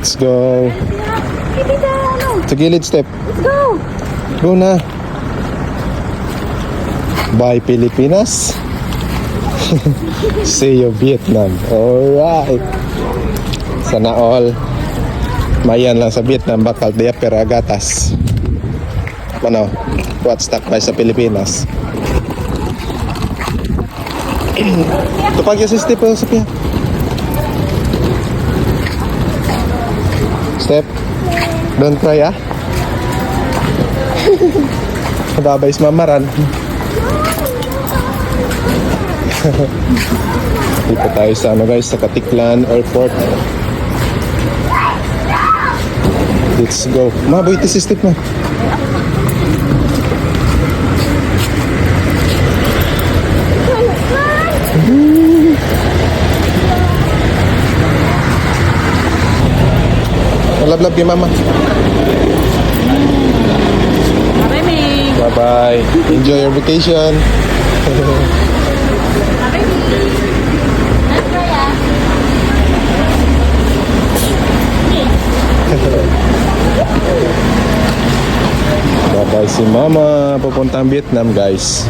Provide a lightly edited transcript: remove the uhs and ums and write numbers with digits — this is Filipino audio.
Let's go. Sa gilid, step. Let's go. Go na. Bye, Pilipinas. See you, Vietnam. Alright. Sana all. Mayan lang sa Vietnam, bakal dia pera gatas. Ano? What's stuck tayo sa Pilipinas? Tupag yung si Step o sa piya. Step. Don't cry, ah. Babay sa mamaran. Dito tayo sa ano guys, sa Katiklan Airport. Let's go. Maboy ito si Step mo. Love you, mama. Bye-bye. Bye-bye. Enjoy your vacation. Bye-bye si mama. Papuntang Vietnam, guys.